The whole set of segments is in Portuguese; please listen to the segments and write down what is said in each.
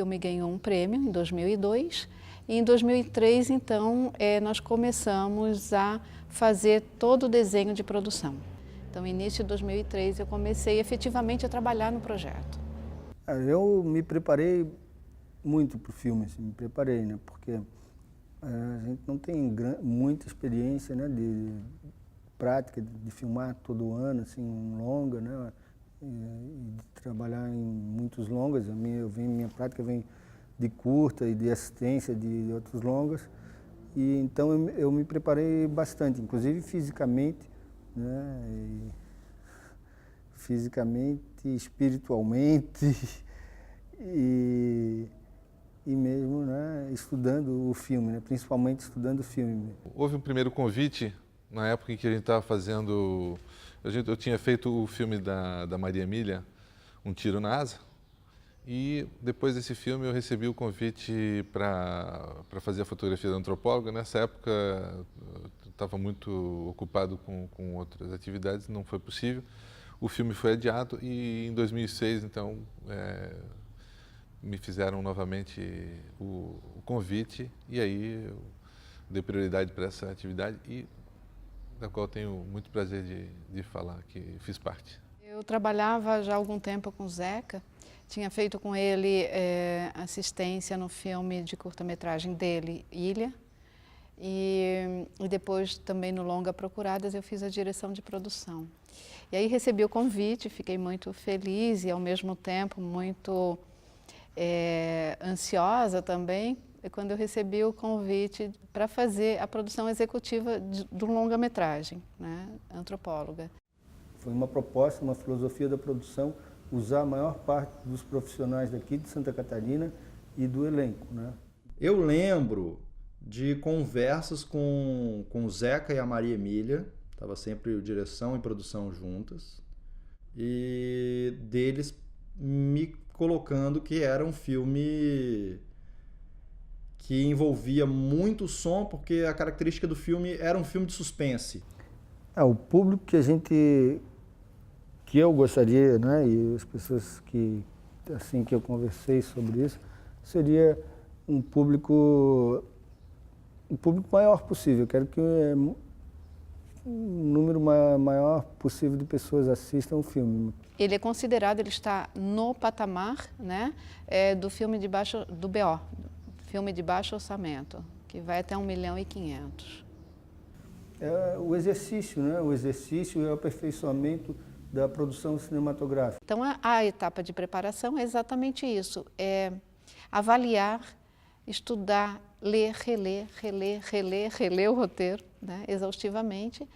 filme ganhou um prêmio em 2002 e em 2003, então, nós começamos a fazer todo o desenho de produção. Então, no início de 2003, eu comecei efetivamente a trabalhar no projeto. Eu me preparei muito para o filme, assim, me preparei, né? Porque a gente não tem muita experiência, né, de prática de filmar todo ano, assim, um longa, né? E de trabalhar em muitos longas. Minha prática vem de curta e de assistência de outros longas. E então eu me preparei bastante, inclusive fisicamente, né? Fisicamente, espiritualmente e mesmo, né, estudando o filme, né, principalmente estudando o filme. Houve um primeiro convite na época em que a gente estava fazendo... Eu tinha feito o filme da Maria Emília, Um Tiro na Asa, e depois desse filme eu recebi o convite para fazer a fotografia da antropóloga. Nessa época eu estava muito ocupado com outras atividades, não foi possível. O filme foi adiado e em 2006, então, me fizeram novamente o convite e aí eu dei prioridade para essa atividade e da qual tenho muito prazer de falar que fiz parte. Eu trabalhava já há algum tempo com o Zeca, tinha feito com ele assistência no filme de curta-metragem dele, Ilha, e depois também no longa Procuradas eu fiz a direção de produção. E aí recebi o convite, fiquei muito feliz e ao mesmo tempo muito ansiosa também, quando eu recebi o convite para fazer a produção executiva do longa-metragem, né, Antropóloga. Foi uma proposta, uma filosofia da produção, usar a maior parte dos profissionais daqui de Santa Catarina e do elenco, né? Eu lembro de conversas com o Zeca e a Maria Emília, estava sempre direção e produção juntas, e deles me colocando que era um filme que envolvia muito som, porque a característica do filme era um filme de suspense. O público que eu gostaria, né, e as pessoas que eu conversei sobre isso, seria um público maior possível. Eu quero que um número maior possível de pessoas assistam o filme. Ele é considerado, ele está no patamar, né, do filme do BO, filme de baixo orçamento, que vai até 1.500.000. É o exercício, né? O exercício e o aperfeiçoamento da produção cinematográfica. Então, a etapa de preparação é exatamente isso, é avaliar, estudar, ler, reler o roteiro, né, exaustivamente,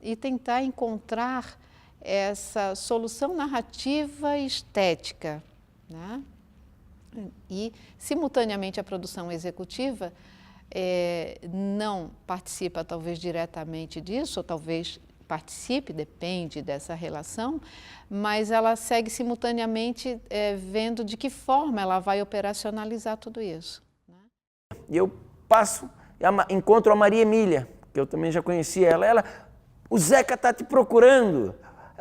e tentar encontrar essa solução narrativa e estética, né? E, simultaneamente, a produção executiva não participa, talvez, diretamente disso, ou talvez participe, depende dessa relação, mas ela segue simultaneamente vendo de que forma ela vai operacionalizar tudo isso. Né? E eu passo, encontro a Maria Emília, que eu também já conhecia ela, o Zeca está te procurando.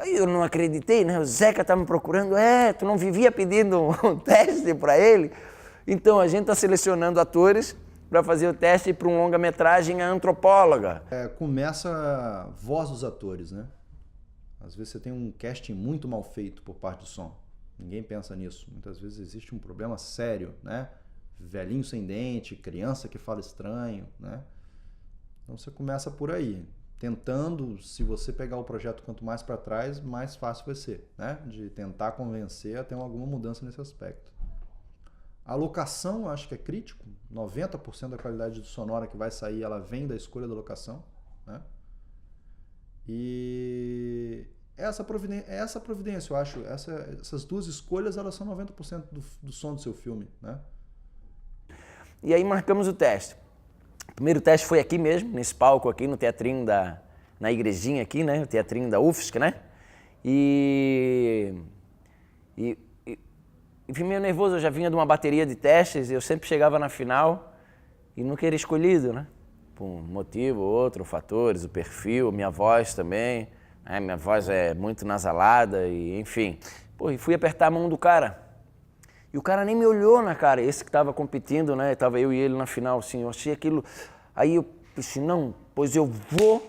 Eu não acreditei, né? O Zeca está me procurando. Tu não vivia pedindo um teste para ele? Então, a gente está selecionando atores para fazer o teste para um longa-metragem A Antropóloga. Começa a voz dos atores, né? Às vezes você tem um casting muito mal feito por parte do som. Ninguém pensa nisso. Muitas vezes existe um problema sério, né? Velhinho sem dente, criança que fala estranho, né? Então você começa por aí. Tentando, se você pegar o projeto quanto mais para trás, mais fácil vai ser, né? De tentar convencer a ter alguma mudança nesse aspecto. A locação, acho que é crítico. 90% da qualidade sonora que vai sair, ela vem da escolha da locação, né? E essa providência, eu acho, essas duas escolhas, elas são 90% do som do seu filme, né? E aí marcamos o teste. O primeiro teste foi aqui mesmo, nesse palco aqui, no teatrinho na igrejinha aqui, né? O teatrinho da UFSC, né? E fui meio nervoso, eu já vinha de uma bateria de testes, eu sempre chegava na final e nunca era escolhido, né? Por um motivo ou outro, fatores, o perfil, minha voz também, né? Minha voz é muito nasalada e enfim. E fui apertar a mão do cara. E o cara nem me olhou na cara, esse que estava competindo, né? Tava eu e ele na final, assim, eu achei aquilo... Aí eu pensei, não, pois eu vou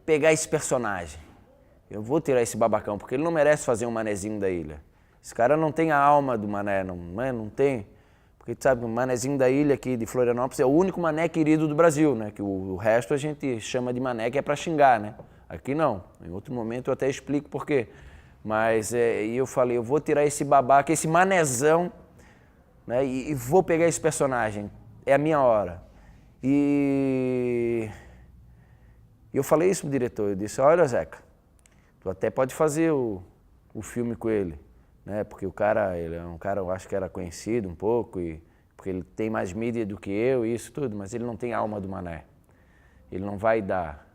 pegar esse personagem. Eu vou tirar esse babacão, porque ele não merece fazer um manezinho da ilha. Esse cara não tem a alma do mané, não tem. Porque tu sabe, o manezinho da ilha aqui de Florianópolis é o único mané querido do Brasil, né? Que o resto a gente chama de mané que é para xingar, né? Aqui não. Em outro momento eu até explico por quê. Mas e eu falei, eu vou tirar esse babaca, esse manezão, né? E vou pegar esse personagem. É a minha hora. E eu falei isso pro diretor. Eu disse, olha, Zeca, tu até pode fazer o filme com ele, né? Porque o cara, ele é um cara, eu acho que era conhecido um pouco, porque ele tem mais mídia do que eu e isso tudo, mas ele não tem alma do mané. Ele não vai dar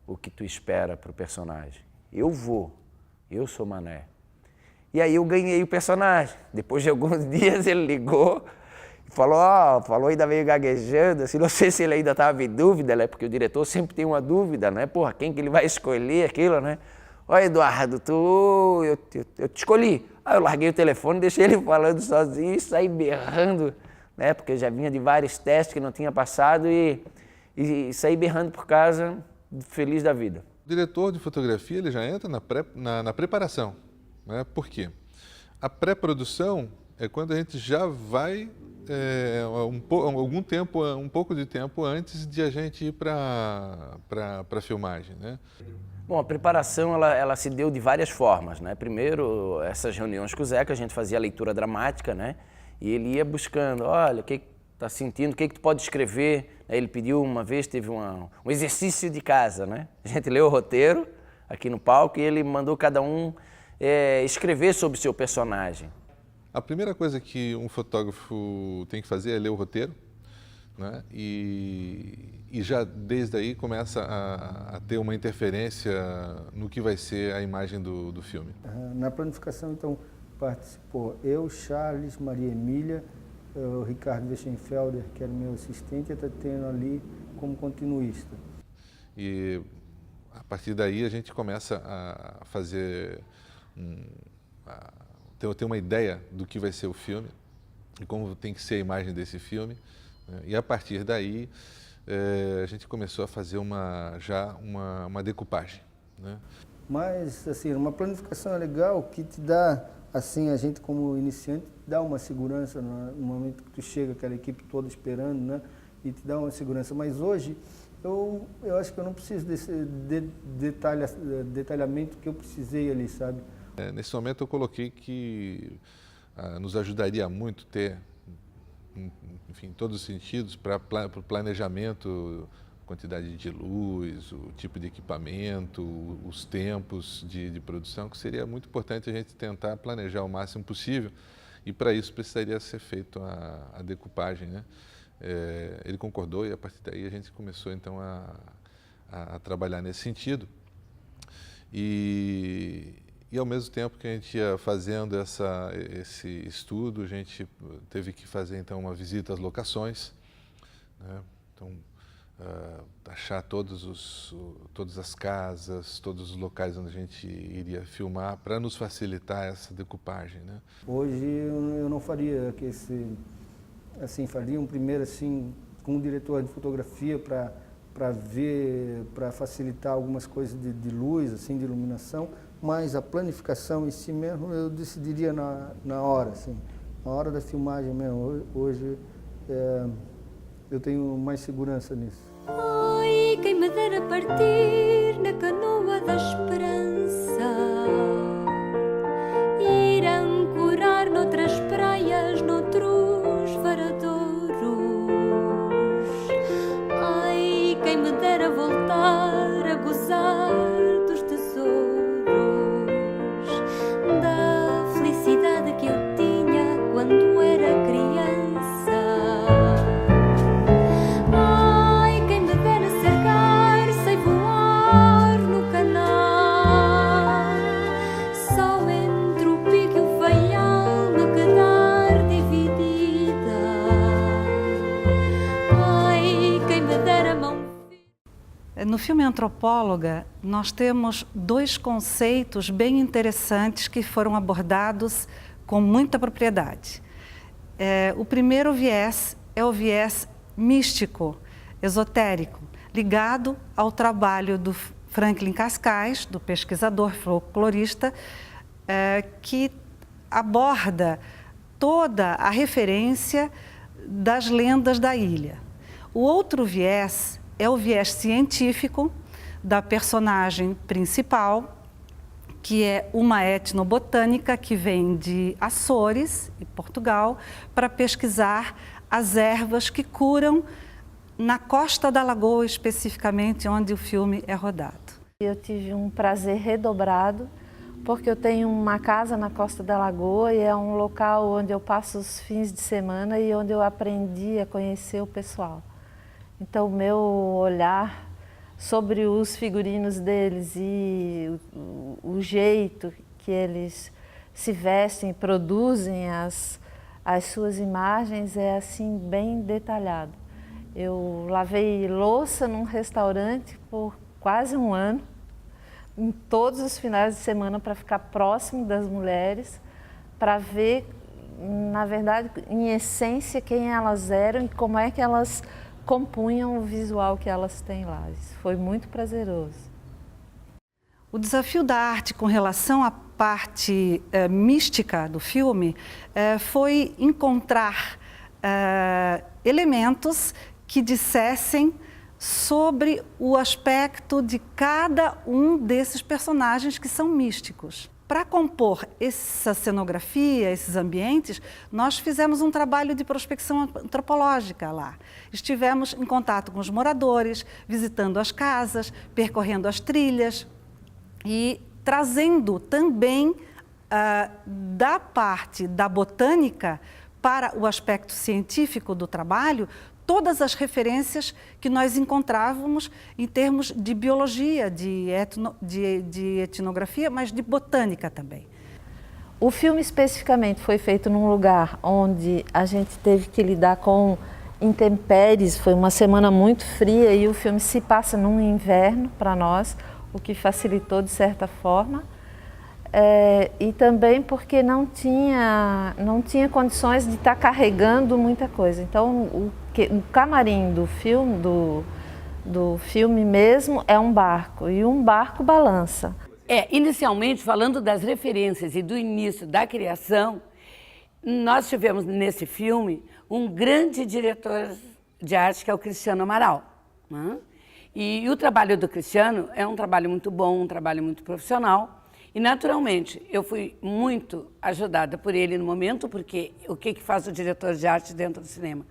o que tu espera pro personagem. Eu sou mané. E aí eu ganhei o personagem. Depois de alguns dias ele ligou e falou ainda meio gaguejando, assim, não sei se ele ainda estava em dúvida, né? Porque o diretor sempre tem uma dúvida, né? Porra, quem que ele vai escolher aquilo, né? Olha, Eduardo, eu te escolhi. Aí eu larguei o telefone, deixei ele falando sozinho e saí berrando, né? Porque eu já vinha de vários testes que não tinha passado e saí berrando por casa, feliz da vida. O diretor de fotografia ele já entra na preparação, né? Por quê? A pré-produção é quando a gente já vai um pouco de tempo antes de a gente ir para a filmagem, né? Bom, a preparação ela se deu de várias formas, né? Primeiro, essas reuniões com o Zeca, a gente fazia a leitura dramática, né? E ele ia buscando, olha, o que está sentindo, o que tu pode escrever. Ele pediu uma vez, teve um exercício de casa, né? A gente leu o roteiro aqui no palco e ele mandou cada um escrever sobre o seu personagem. A primeira coisa que um fotógrafo tem que fazer é ler o roteiro, né? E já desde aí começa a ter uma interferência no que vai ser a imagem do filme. Na planificação, então, participou eu, Charles, Maria Emília, o Ricardo Weschenfelder, que era meu assistente, e a Tatiana ali como continuista. E a partir daí a gente começa a fazer, ter uma ideia do que vai ser o filme e como tem que ser a imagem desse filme, né? E a partir daí a gente começou a fazer já uma decupagem, né? Mas, assim, uma planificação é legal que te dá, assim, a gente como iniciante, dá uma segurança no momento que tu chega, aquela equipe toda esperando, né? E te dá uma segurança. Mas hoje, eu acho que eu não preciso desse detalhamento que eu precisei ali, sabe? Nesse momento eu coloquei que nos ajudaria muito ter, enfim, em todos os sentidos, para o planejamento, quantidade de luz, o tipo de equipamento, os tempos de produção, que seria muito importante a gente tentar planejar o máximo possível, e para isso precisaria ser feito a decupagem, né? Ele concordou e a partir daí a gente começou então a trabalhar nesse sentido. E ao mesmo tempo que a gente ia fazendo esse estudo, a gente teve que fazer então uma visita às locações, né? Então, achar todas as casas, todos os locais onde a gente iria filmar para nos facilitar essa decupagem, né? Hoje eu não faria faria um primeiro assim com um diretor de fotografia para facilitar algumas coisas de luz, assim, de iluminação, mas a planificação em si mesmo eu decidiria na hora, assim, na hora da filmagem mesmo. Hoje eu tenho mais segurança nisso. Ai, quem me dera partir na canoa da esperança, ir ancorar noutras praias, noutros varadouros. Ai, quem me dera voltar a gozar dos tesouros da felicidade que eu tinha quando era criança. No filme Antropóloga, nós temos dois conceitos bem interessantes que foram abordados com muita propriedade. O primeiro viés é o viés místico, esotérico, ligado ao trabalho do Franklin Cascais, do pesquisador folclorista, que aborda toda a referência das lendas da ilha. O outro viés é o viés científico da personagem principal, que é uma etnobotânica que vem de Açores, em Portugal, para pesquisar as ervas que curam na Costa da Lagoa, especificamente onde o filme é rodado. Eu tive um prazer redobrado, porque eu tenho uma casa na Costa da Lagoa e é um local onde eu passo os fins de semana e onde eu aprendi a conhecer o pessoal. Então, o meu olhar sobre os figurinos deles e o jeito que eles se vestem e produzem as suas imagens é assim bem detalhado. Eu lavei louça num restaurante por quase um ano, em todos os finais de semana, para ficar próximo das mulheres, para ver, na verdade, em essência, quem elas eram e como é que elas compunham o visual que elas têm lá. Isso foi muito prazeroso. O desafio da arte com relação à parte mística do filme foi encontrar elementos que dissessem sobre o aspecto de cada um desses personagens que são místicos. Para compor essa cenografia, esses ambientes, nós fizemos um trabalho de prospecção antropológica lá. Estivemos em contato com os moradores, visitando as casas, percorrendo as trilhas e trazendo também da parte da botânica para o aspecto científico do trabalho todas as referências que nós encontrávamos em termos de biologia, de etnografia, mas de botânica também. O filme especificamente foi feito num lugar onde a gente teve que lidar com intempéries, foi uma semana muito fria e o filme se passa num inverno para nós, o que facilitou de certa forma. E também porque não tinha condições de estar carregando muita coisa. Então, o camarim do filme mesmo é um barco, e um barco balança. Inicialmente, falando das referências e do início da criação, nós tivemos nesse filme um grande diretor de arte, que é o Cristiano Amaral, né? E o trabalho do Cristiano é um trabalho muito bom, um trabalho muito profissional. E, naturalmente, eu fui muito ajudada por ele no momento, porque o que faz o diretor de arte dentro do cinema?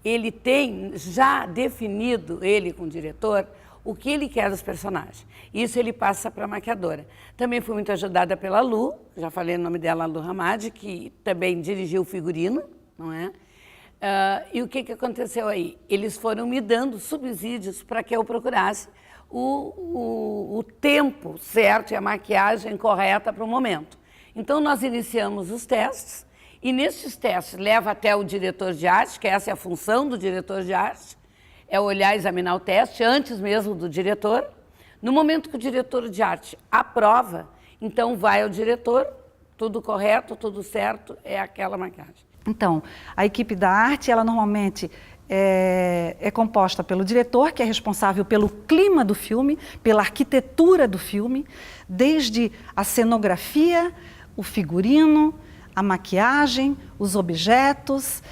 Ele tem já definido, ele com o diretor, o que ele quer dos personagens. Isso ele passa para a maquiadora. Também fui muito ajudada pela Lu, já falei o nome dela, Lu Hamad, que também dirigiu o figurino, não é? E o que aconteceu aí? Eles foram me dando subsídios para que eu procurasse o tempo certo e a maquiagem correta para o momento. Então, nós iniciamos os testes, e nesses testes leva até o diretor de arte, que essa é a função do diretor de arte, é olhar e examinar o teste antes mesmo do diretor. No momento que o diretor de arte aprova, então vai ao diretor, tudo correto, tudo certo, é aquela maquiagem. Então, a equipe da arte, ela normalmente é composta pelo diretor, que é responsável pelo clima do filme, pela arquitetura do filme, desde a cenografia, o figurino, a maquiagem, os objetos,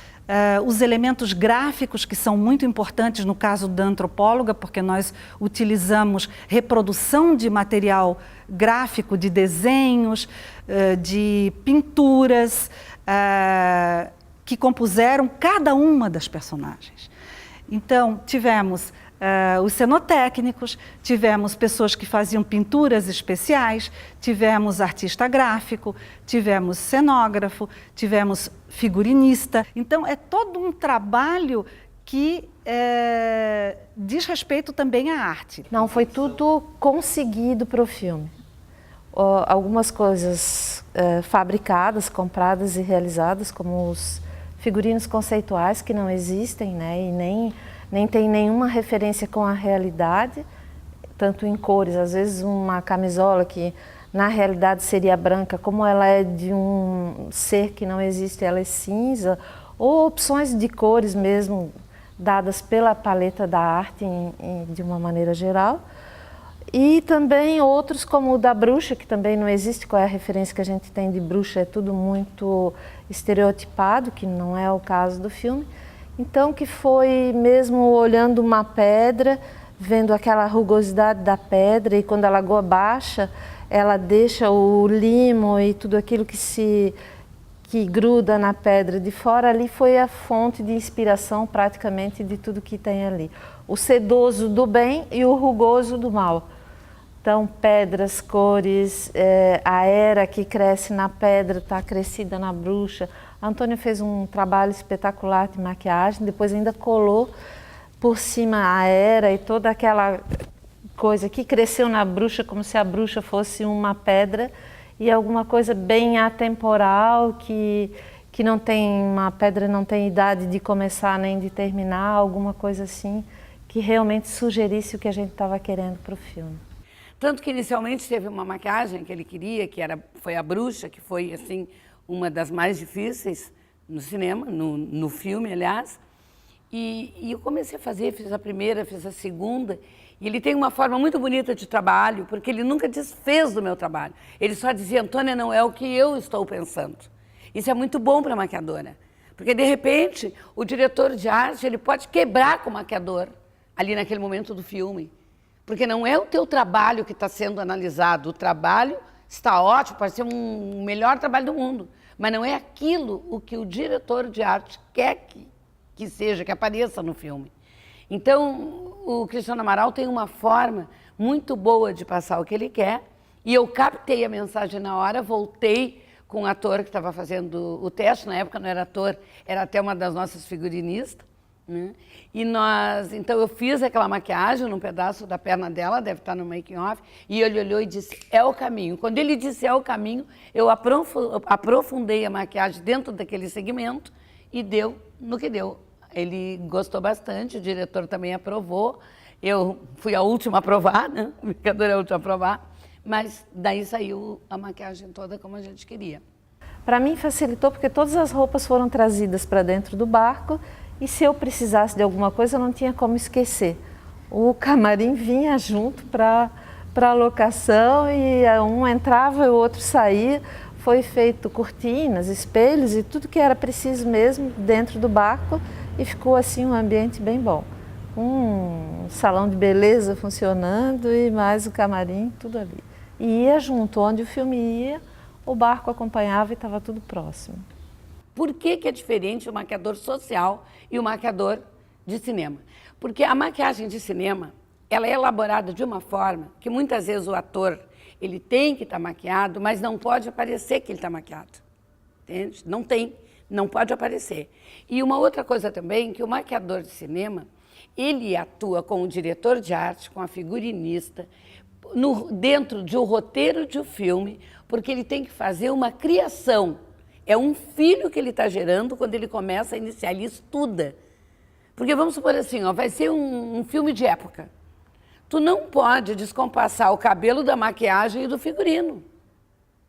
os elementos gráficos, que são muito importantes no caso da antropóloga, porque nós utilizamos reprodução de material gráfico, de desenhos, de pinturas, que compuseram cada uma das personagens. Então, tivemos os cenotécnicos, tivemos pessoas que faziam pinturas especiais, tivemos artista gráfico, tivemos cenógrafo, tivemos figurinista. Então, é todo um trabalho que diz respeito também à arte. Não, foi tudo conseguido para o filme. Algumas coisas fabricadas, compradas e realizadas, como os figurinos conceituais, que não existem, né, e nem tem nenhuma referência com a realidade, tanto em cores. Às vezes uma camisola que na realidade seria branca, como ela é de um ser que não existe, ela é cinza, ou opções de cores mesmo, dadas pela paleta da arte de uma maneira geral. E também outros como o da bruxa, que também não existe, qual é a referência que a gente tem de bruxa, é tudo muito estereotipado, que não é o caso do filme. Então que foi mesmo olhando uma pedra, vendo aquela rugosidade da pedra, e quando a lagoa baixa, ela deixa o limo e tudo aquilo que gruda na pedra de fora, ali foi a fonte de inspiração praticamente de tudo que tem ali. O sedoso do bem e o rugoso do mal. Então, pedras, cores, a era que cresce na pedra está crescida na bruxa. A Antônia fez um trabalho espetacular de maquiagem, depois ainda colou por cima a era e toda aquela coisa que cresceu na bruxa, como se a bruxa fosse uma pedra, e alguma coisa bem atemporal, que não tem, uma pedra não tem idade de começar nem de terminar, alguma coisa assim, que realmente sugerisse o que a gente estava querendo para o filme. Tanto que inicialmente teve uma maquiagem que ele queria, foi a bruxa, que foi assim uma das mais difíceis no cinema, no filme, aliás. E eu comecei a fazer, fiz a primeira, fiz a segunda. E ele tem uma forma muito bonita de trabalho, porque ele nunca desfez do meu trabalho. Ele só dizia, Antônia, não é o que eu estou pensando. Isso é muito bom para a maquiadora. Porque, de repente, o diretor de arte ele pode quebrar com o maquiador ali naquele momento do filme. Porque não é o teu trabalho que está sendo analisado. O trabalho está ótimo, pode ser o melhor trabalho do mundo. Mas não é aquilo o que o diretor de arte quer que seja, que apareça no filme. Então, o Cristiano Amaral tem uma forma muito boa de passar o que ele quer. E eu captei a mensagem na hora, voltei com o ator que estava fazendo o teste. Na época não era ator, era até uma das nossas figurinistas. E então eu fiz aquela maquiagem num pedaço da perna dela, deve estar no making off, e ele olhou e disse, é o caminho. Quando ele disse é o caminho, eu aprofundei a maquiagem dentro daquele segmento e deu no que deu. Ele gostou bastante, o diretor também aprovou, eu fui a última a aprovar, né? O maquiador é a última a aprovar, mas daí saiu a maquiagem toda como a gente queria. Para mim facilitou porque todas as roupas foram trazidas para dentro do barco. E se eu precisasse de alguma coisa, eu não tinha como esquecer. O camarim vinha junto para a locação e um entrava e o outro saía. Foi feito cortinas, espelhos e tudo que era preciso mesmo dentro do barco e ficou assim um ambiente bem bom. Um salão de beleza funcionando e mais o camarim, tudo ali. E ia junto, onde o filme ia, o barco acompanhava e estava tudo próximo. Por que é diferente o maquiador social e o maquiador de cinema? Porque a maquiagem de cinema, ela é elaborada de uma forma que muitas vezes o ator, ele tem que estar maquiado, mas não pode aparecer que ele está maquiado. Entende? Não pode aparecer. E uma outra coisa também, que o maquiador de cinema, ele atua com o diretor de arte, com a figurinista, dentro de um roteiro de um filme, porque ele tem que fazer uma criação. É um filho que ele está gerando quando ele começa a iniciar, ele estuda. Porque vamos supor assim, vai ser um filme de época. Tu não pode descompassar o cabelo da maquiagem e do figurino.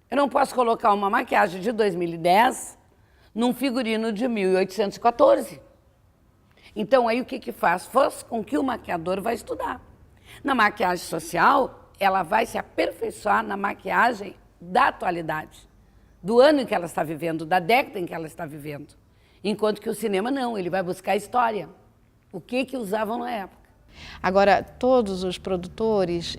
Eu não posso colocar uma maquiagem de 2010 num figurino de 1814. Então aí o que faz? Faz com que o maquiador vai estudar. Na maquiagem social, ela vai se aperfeiçoar na maquiagem da atualidade. Do ano em que ela está vivendo, da década em que ela está vivendo. Enquanto que o cinema não, ele vai buscar a história. O que usavam na época. Agora, todos os produtores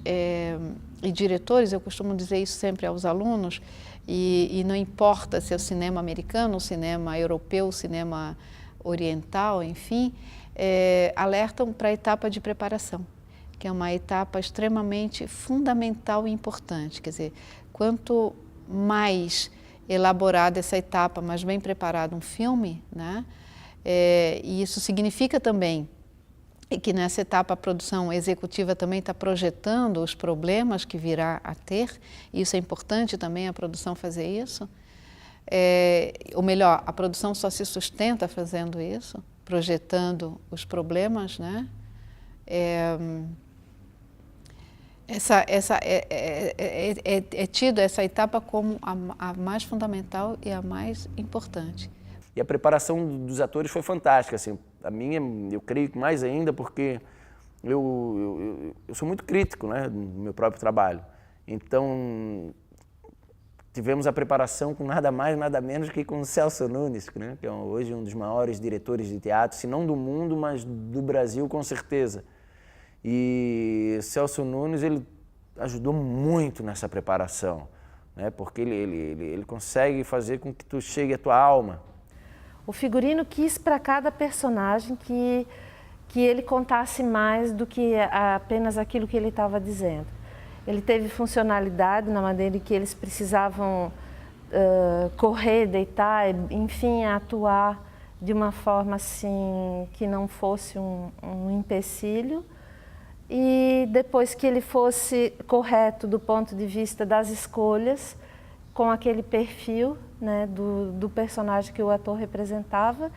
e diretores, eu costumo dizer isso sempre aos alunos, e não importa se é o cinema americano, o cinema europeu, o cinema oriental, enfim, alertam para a etapa de preparação, que é uma etapa extremamente fundamental e importante. Quer dizer, quanto mais elaborada essa etapa, mais bem preparado um filme, né? E isso significa também que nessa etapa a produção executiva também está projetando os problemas que virá a ter, e isso é importante também a produção fazer isso, ou melhor, a produção só se sustenta fazendo isso, projetando os problemas, né? É tido essa etapa como a mais fundamental e a mais importante. E a preparação dos atores foi fantástica, assim, a minha, eu creio que mais ainda, porque eu sou muito crítico, né, no meu próprio trabalho. Então, tivemos a preparação com nada mais, nada menos que com o Celso Nunes, né, que é hoje um dos maiores diretores de teatro, se não do mundo, mas do Brasil, com certeza. E Celso Nunes, ele ajudou muito nessa preparação, né, porque ele consegue fazer com que tu chegue à tua alma. O figurino quis para cada personagem que ele contasse mais do que apenas aquilo que ele estava dizendo. Ele teve funcionalidade na maneira em que eles precisavam correr, deitar, enfim, atuar de uma forma assim que não fosse um empecilho. E depois que ele fosse correto do ponto de vista das escolhas, com aquele perfil, né, do personagem que o ator representava,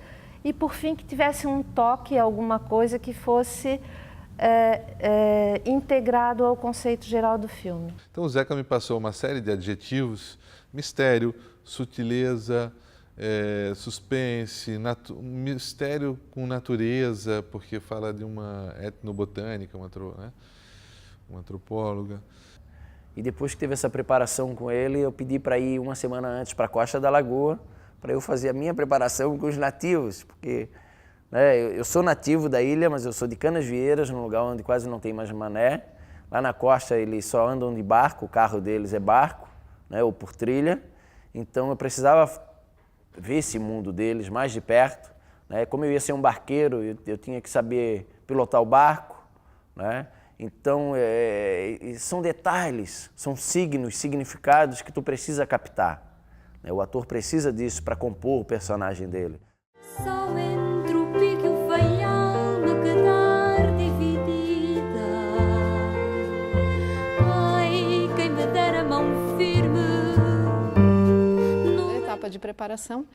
e por fim que tivesse um toque, alguma coisa que fosse integrado ao conceito geral do filme. Então o Zeca me passou uma série de adjetivos: mistério, sutileza, suspense, mistério com natureza, porque fala de uma etnobotânica, uma antropóloga. E depois que teve essa preparação com ele, eu pedi para ir uma semana antes para a Costa da Lagoa, para eu fazer a minha preparação com os nativos, porque, né, eu sou nativo da ilha, mas eu sou de Canasvieiras, num lugar onde quase não tem mais mané. Lá na costa eles só andam de barco, o carro deles é barco, né, ou por trilha. Então eu precisava ver esse mundo deles mais de perto, né? Como eu ia ser um barqueiro, eu tinha que saber pilotar o barco, né? Então, são detalhes, são signos, significados que tu precisa captar, né? O ator precisa disso para compor o personagem dele. Só entre o pique e o feial no quedar dividida. Ai, quem me der a mão firme. A etapa de preparação,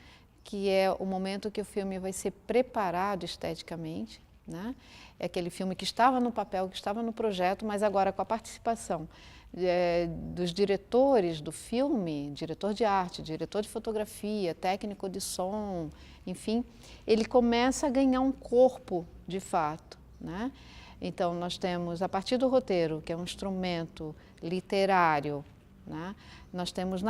que é o momento que o filme vai ser preparado esteticamente, né? É aquele filme que estava no papel, que estava no projeto, mas agora com a participação dos diretores do filme, diretor de arte, diretor de fotografia, técnico de som, enfim, ele começa a ganhar um corpo de fato, né? Então nós temos, a partir do roteiro, que é um instrumento literário, né? Nós temos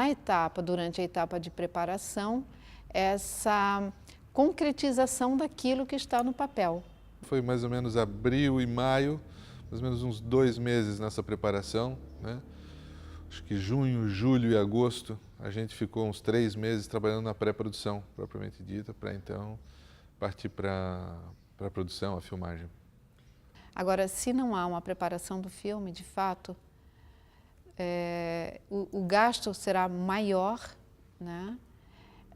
durante a etapa de preparação, essa concretização daquilo que está no papel. Foi mais ou menos abril e maio, mais ou menos uns 2 meses nessa preparação, né? Acho que junho, julho e agosto a gente ficou uns 3 meses trabalhando na pré-produção, propriamente dita, para então partir para a produção, a filmagem. Agora, se não há uma preparação do filme, de fato, o gasto será maior, né?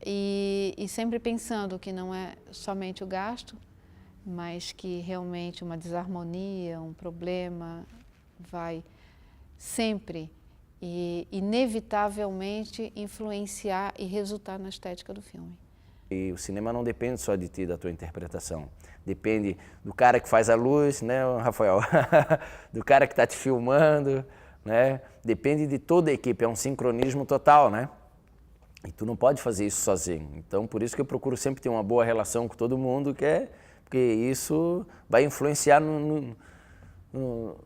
E sempre pensando que não é somente o gasto, mas que realmente uma desarmonia, um problema vai sempre e inevitavelmente influenciar e resultar na estética do filme. E o cinema não depende só de ti, da tua interpretação. Depende do cara que faz a luz, né, Rafael? Do cara que está te filmando, né? Depende de toda a equipe, é um sincronismo total, né? E tu não pode fazer isso sozinho. Então, por isso que eu procuro sempre ter uma boa relação com todo mundo, porque isso vai influenciar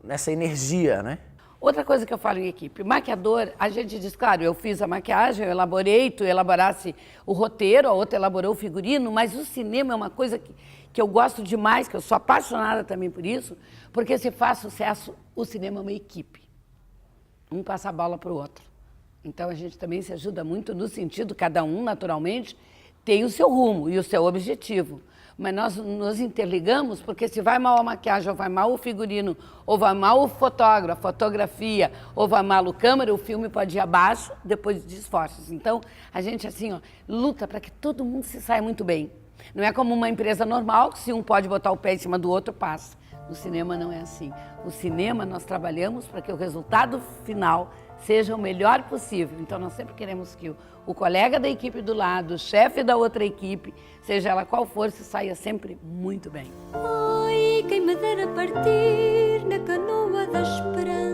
nessa energia, né? Outra coisa que eu falo em equipe, maquiador, a gente diz, claro, eu fiz a maquiagem, eu elaborei, tu elaborasse o roteiro, a outra elaborou o figurino, mas o cinema é uma coisa que eu gosto demais, que eu sou apaixonada também por isso, porque se faz sucesso, o cinema é uma equipe. Um passa a bola para o outro. Então a gente também se ajuda muito no sentido, cada um naturalmente tem o seu rumo e o seu objetivo. Mas nós nos interligamos porque se vai mal a maquiagem, ou vai mal o figurino, ou vai mal o fotógrafo, a fotografia, ou vai mal o câmera, o filme pode ir abaixo depois de esforços. Então, a gente assim, ó, luta para que todo mundo se saia muito bem. Não é como uma empresa normal, que se um pode botar o pé em cima do outro, passa. No cinema não é assim. O cinema nós trabalhamos para que o resultado final seja o melhor possível. Então, nós sempre queremos que o colega da equipe do lado, o chefe da outra equipe, seja ela qual for, se saia sempre muito bem. Ai, quem me dera partir na canoa da esperança.